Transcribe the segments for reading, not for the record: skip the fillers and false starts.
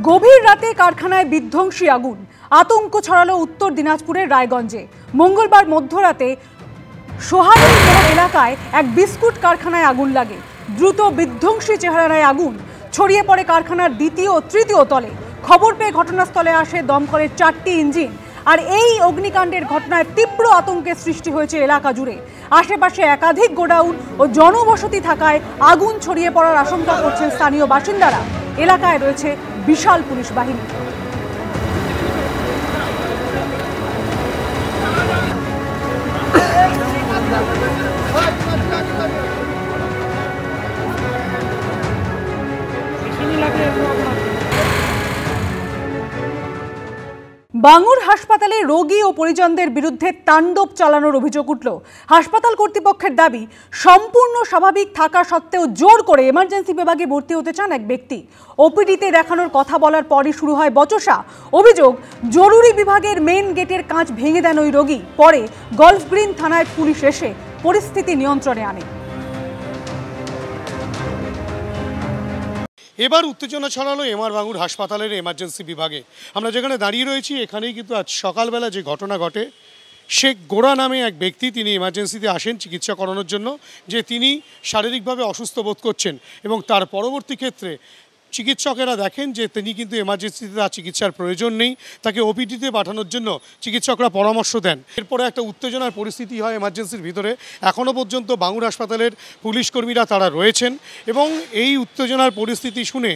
গভীর রাতে কারখানায় বিধ্বংসী আগুন, আতঙ্ক ছড়ালো উত্তর দিনাজপুরের রায়গঞ্জে। মঙ্গলবার মধ্যরাতে সোহানী এলাকায় এক বিস্কুট কারখানায় আগুন লাগে। দ্রুত বিধ্বংসী চেহারায় আগুন ছড়িয়ে পড়ে কারখানার দ্বিতীয় ও তৃতীয় তলে। খবর পেয়ে ঘটনাস্থলে আসে দমকলের 4টি ইঞ্জিন। আর এই অগ্নিকাণ্ডের ঘটনায় তীব্র আতঙ্কের সৃষ্টি হয়েছে এলাকা জুড়ে। আশেপাশে একাধিক গোডাউন ও জনবসতি থাকায় আগুন ছড়িয়ে পড়ার আশঙ্কা করছেন স্থানীয় বাসিন্দারা। এলাকায় রয়েছে বিশাল পুলিশ বাহিনী। বাঙুর হাসপাতালে রোগী ও পরিজনদের বিরুদ্ধে তাণ্ডব চালানোর অভিযোগ উঠল। হাসপাতাল কর্তৃপক্ষের দাবি, সম্পূর্ণ স্বাভাবিক থাকা সত্ত্বেও জোর করে এমার্জেন্সি বিভাগে ভর্তি হতে চান এক ব্যক্তি। ওপিডিতে দেখানোর কথা বলার পরই শুরু হয় বচসা। অভিযোগ, জরুরি বিভাগের মেইন গেটের কাঁচ ভেঙে দেন ওই রোগী। পরে গলফ গ্রিন থানায় পুলিশ এসে পরিস্থিতি নিয়ন্ত্রণে আনে। এবার উত্তেজনা ছড়ালো বাঙুর হাসপাতালের এমার্জেন্সি বিভাগে। আমরা যেখানে দাঁড়িয়ে রয়েছি এখানেই কিন্তু আজ সকালবেলা যে ঘটনা ঘটে, শেখ গোড়া নামে এক ব্যক্তি, তিনি এমার্জেন্সিতে আসেন চিকিৎসা করানোর জন্য, যে তিনি শারীরিকভাবে অসুস্থ বোধ করছেন এবং তার পরবর্তী ক্ষেত্রে চিকিৎসকেরা দেখেন যে তিনি কিন্তু এমার্জেন্সিতে তার চিকিৎসার প্রয়োজন নেই, তাকে ওপিডিতে পাঠানোর জন্য চিকিৎসকরা পরামর্শ দেন। এরপরে একটা উত্তেজনার পরিস্থিতি হয় এমার্জেন্সির ভিতরে। এখনও পর্যন্ত বাঙুর হাসপাতালের পুলিশ কর্মীরা তারা রয়েছেন এবং এই উত্তেজনার পরিস্থিতি শুনে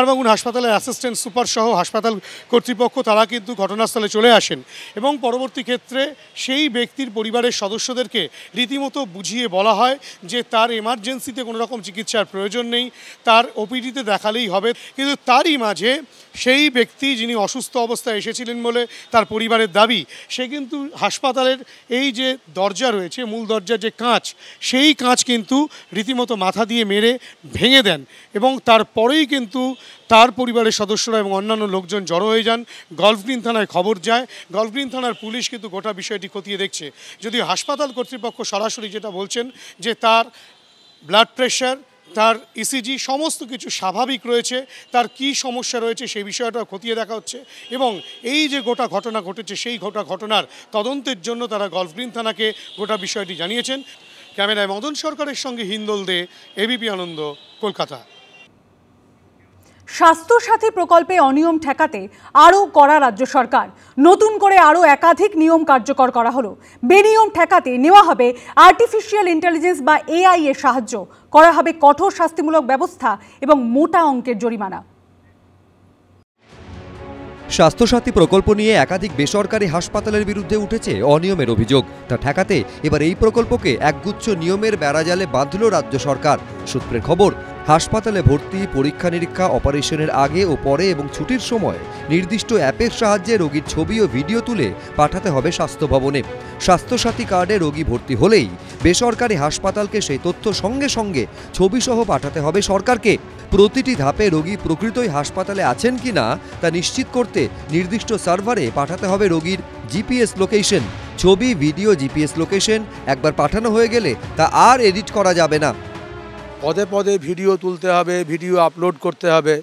বাঙুর হাসপাতালের অ্যাসিস্ট্যান্ট সুপার সহ হাসপাতাল কর্তৃপক্ষ তারা কিন্তু ঘটনাস্থলে চলে আসেন এবং পরবর্তী ক্ষেত্রে সেই ব্যক্তির পরিবারের সদস্যদেরকে রীতিমতো বুঝিয়ে বলা হয় যে তার এমার্জেন্সিতে কোনো রকম চিকিৎসার প্রয়োজন নেই, তার ওপিডিতে দেখালেই হবে। কিন্তু তারই মাঝে সেই ব্যক্তি যিনি অসুস্থ অবস্থায় এসেছিলেন বলে তার পরিবারের দাবি, সে কিন্তু হাসপাতালের এই যে দরজা রয়েছে, মূল দরজার যে কাঁচ, সেই কাঁচ কিন্তু রীতিমতো মাথা দিয়ে মেরে ভেঙে দেন এবং তারপরেই কিন্তু তার পরিবারের সদস্যরা এবং অন্যান্য লোকজন জড়ো হয়ে যান। গলফ গ্রিন থানায় খবর যায়। গলফ গ্রিন থানার পুলিশ কিন্তু গোটা বিষয়টি খতিয়ে দেখছে। যদিও হাসপাতাল কর্তৃপক্ষ সরাসরি যেটা বলছেন যে তার ব্লাড প্রেশার, তার ইসিজি সমস্ত কিছু স্বাভাবিক রয়েছে, তার কি সমস্যা রয়েছে সেই বিষয়টা খতিয়ে দেখা হচ্ছে এবং এই যে গোটা ঘটনা ঘটেছে সেই ঘটনার তদন্তের জন্য তারা গলফ গ্রিন থানাকে গোটা বিষয়টি জানিয়েছেন। ক্যামেরায় মদন সরকারের সঙ্গে হিন্দল দে, এবিপি আনন্দ, কলকাতা। স্বাস্থ্যসাথী প্রকল্পে অনিয়ম ঠেকাতে আরও কড়া রাজ্য সরকার। নতুন করে আরও একাধিক নিয়ম কার্যকর করা হলো। বেনিয়ম ঠেকাতে নেওয়া হবে আর্টিফিশিয়াল ইন্টেলিজেন্স বা এআই এর সাহায্য, করা হবে কঠোর শাস্তিমূলক ব্যবস্থা এবং মোটা অঙ্কের জরিমানা। স্বাস্থ্যসাথী প্রকল্প নিয়ে একাধিক বেসরকারি হাসপাতালের বিরুদ্ধে উঠেছে অনিয়মের অভিযোগ। তা ঠেকাতে এবার এই প্রকল্পকে একগুচ্ছ নিয়মের বেড়াজালে বাঁধল রাজ্য সরকার। সূত্রের খবর, হাসপাতালে ভর্তি, পরীক্ষা নিরীক্ষা, অপারেশনের আগে ও পরে এবং ছুটির সময় নির্দিষ্ট অ্যাপের সাহায্যে রোগীর ছবি ও ভিডিও তুলে পাঠাতে হবে স্বাস্থ্য ভবনে। স্বাস্থ্যসাথী কার্ডে রোগী ভর্তি হলেই বেসরকারি হাসপাতালকে সেই তথ্য সঙ্গে সঙ্গে ছবিসহ পাঠাতে হবে সরকারকে। প্রতিটি ধাপে রোগী প্রকৃতই হাসপাতালে আছেন কিনা তা নিশ্চিত করতে নির্দিষ্ট সার্ভারে পাঠাতে হবে রোগীর জিপিএস লোকেশন। ছবি, ভিডিও, জিপিএস লোকেশন একবার পাঠানো হয়ে গেলে তা আর এডিট করা যাবে না। পদে পদে ভিডিও তুলতে হবে, ভিডিও আপলোড করতে হবে,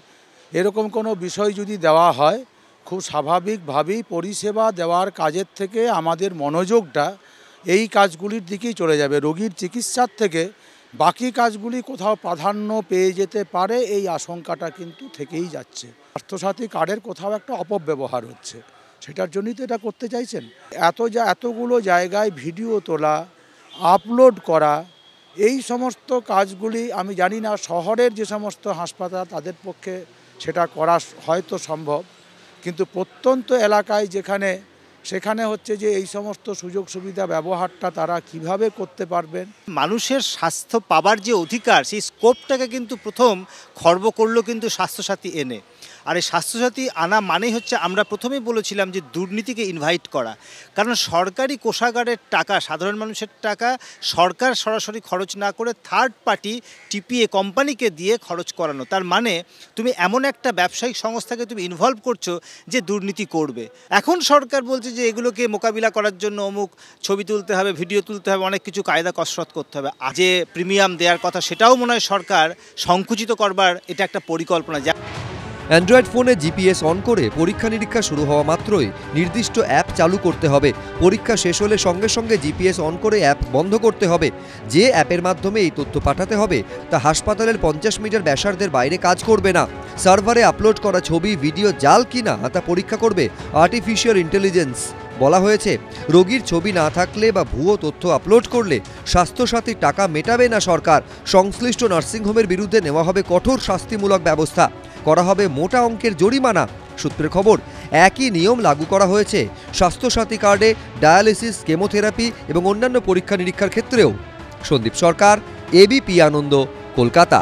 এরকম কোনো বিষয় যদি দেওয়া হয়, খুব স্বাভাবিকভাবেই পরিষেবা দেওয়ার কাজের থেকে আমাদের মনোযোগটা এই কাজগুলির দিকেই চলে যাবে। রোগীর চিকিৎসার থেকে বাকি কাজগুলি কোথাও প্রাধান্য পেয়ে যেতে পারে, এই আশঙ্কাটা কিন্তু থেকেই যাচ্ছে। স্বাস্থ্যসাথী কার্ডের কোথাও একটা অপব্যবহার হচ্ছে, সেটার জন্যই তো এটা করতে চাইছেন। এতগুলো জায়গায় ভিডিও তোলা, আপলোড করা, এই সমস্ত কাজগুলি আমি জানি না শহরের যে সমস্ত হাসপাতাল তাদের পক্ষে সেটা করা হয়তো সম্ভব, কিন্তু প্রত্যন্ত এলাকায় সেখানে হচ্ছে যে এই সমস্ত সুযোগ সুবিধা ব্যবহারটা তারা কিভাবে করতে পারবেন। মানুষের স্বাস্থ্য পাবার যে অধিকার, সেই স্কোপটাকে কিন্তু প্রথম খর্ব করলো কিন্তু স্বাস্থ্যসাথী এনে। আর এই স্বাস্থ্যসাথী আনা মানেই হচ্ছে, আমরা প্রথমেই বলেছিলাম যে দুর্নীতিকে ইনভাইট করা। কারণ সরকারি কোষাগারের টাকা, সাধারণ মানুষের টাকা সরকার সরাসরি খরচ না করে থার্ড পার্টি টিপিএ কোম্পানিকে দিয়ে খরচ করানো। তার মানে তুমি এমন একটা ব্যবসায়িক সংস্থাকে তুমি ইনভলভ করছো যে দুর্নীতি করবে। এখন সরকার বলছে যে এগুলোকে মোকাবিলা করার জন্য অমুক ছবি তুলতে হবে, ভিডিও তুলতে হবে, অনেক কিছু কায়দা কসরত করতে হবে। যে প্রিমিয়াম দেওয়ার কথা সেটাও মনে হয় সরকার সংকুচিত করবার এটা একটা পরিকল্পনা। অ্যান্ড্রয়েড ফোনে জিপিএস অন করে পরীক্ষা নিরীক্ষা শুরু হওয়া মাত্রই নির্দিষ্ট অ্যাপ চালু করতে হবে। পরীক্ষা শেষ হলে সঙ্গে সঙ্গে জিপিএস অন করে অ্যাপ বন্ধ করতে হবে। যে অ্যাপের মাধ্যমে এই তথ্য পাঠাতে হবে তা হাসপাতালের 50 মিটার ব্যাসার্ধের বাইরে কাজ করবে না। সার্ভারে আপলোড করা ছবি ভিডিও জাল কিনা তা পরীক্ষা করবে আর্টিফিশিয়াল ইন্টেলিজেন্স। বলা হয়েছে, রোগীর ছবি না থাকলে বা ভুয়ো তথ্য আপলোড করলে স্বাস্থ্যসাথীর টাকা মেটাবে না সরকার। সংশ্লিষ্ট নার্সিংহোমের বিরুদ্ধে নেওয়া হবে কঠোর শাস্তিমূলক ব্যবস্থা, করা হবে মোটা অঙ্কের জরিমানা। সূত্রের খবর, একই নিয়ম লাগু করা হয়েছে স্বাস্থ্যসাথী কার্ডে ডায়ালিসিস, কেমোথেরাপি এবং অন্যান্য পরীক্ষা নিরীক্ষার ক্ষেত্রেও। সন্দীপ সরকার, এবিপি আনন্দ, কলকাতা।